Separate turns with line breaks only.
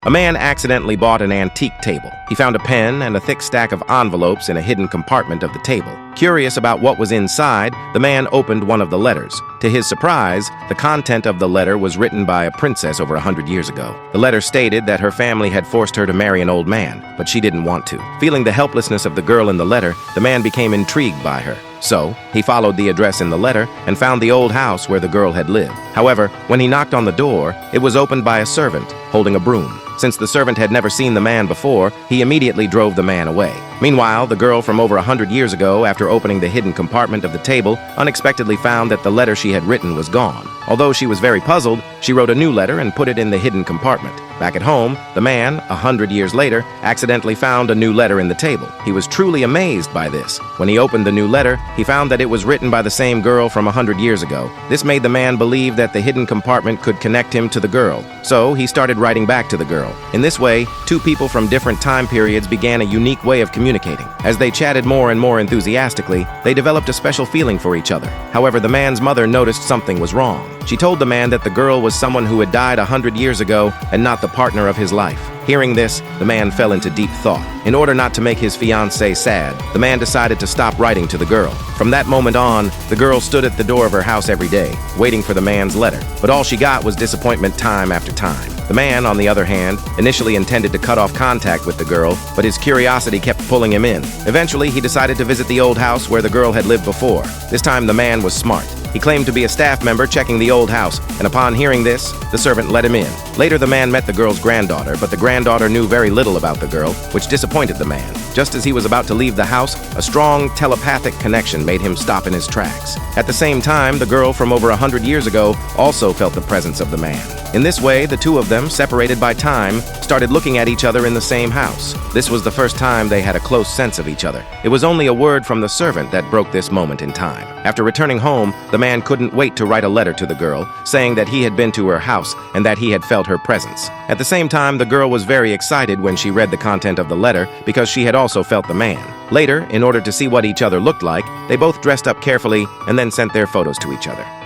A man accidentally bought an antique table. He found a pen and a thick stack of envelopes in a hidden compartment of the table. Curious about what was inside, the man opened one of the letters. To his surprise, the content of the letter was written by a princess over 100 years ago. The letter stated that her family had forced her to marry an old man, but she didn't want to. Feeling the helplessness of the girl in the letter, the man became intrigued by her. So, he followed the address in the letter and found the old house where the girl had lived. However, when he knocked on the door, it was opened by a servant holding a broom. Since the servant had never seen the man before, he immediately drove the man away. Meanwhile, the girl from over 100 years ago, after opening the hidden compartment of the table, unexpectedly found that the letter she had written was gone. Although she was very puzzled, she wrote a new letter and put it in the hidden compartment. Back at home, the man, 100 years later, accidentally found a new letter in the table. He was truly amazed by this. When he opened the new letter, he found that it was written by the same girl from 100 years ago. This made the man believe that the hidden compartment could connect him to the girl. So, he started writing back to the girl. In this way, two people from different time periods began a unique way of communicating. As they chatted more and more enthusiastically, they developed a special feeling for each other. However, the man's mother noticed something was wrong. She told the man that the girl was someone who had died 100 years ago and not the partner of his life. Hearing this, the man fell into deep thought. In order not to make his fiancée sad, the man decided to stop writing to the girl. From that moment on, the girl stood at the door of her house every day, waiting for the man's letter. But all she got was disappointment time after time. The man, on the other hand, initially intended to cut off contact with the girl, but his curiosity kept pulling him in. Eventually, he decided to visit the old house where the girl had lived before. This time, the man was smart. He claimed to be a staff member checking the old house, and upon hearing this, the servant let him in. Later, the man met the girl's granddaughter, but the granddaughter knew very little about the girl, which disappointed the man. Just as he was about to leave the house, a strong telepathic connection made him stop in his tracks. At the same time, the girl from over 100 years ago also felt the presence of the man. In this way, the two of them, separated by time, started looking at each other in the same house. This was the first time they had a close sense of each other. It was only a word from the servant that broke this moment in time. After returning home, the man couldn't wait to write a letter to the girl, saying that he had been to her house and that he had felt her presence. At the same time, the girl was very excited when she read the content of the letter because she had also felt the man. Later, in order to see what each other looked like, they both dressed up carefully and then sent their photos to each other.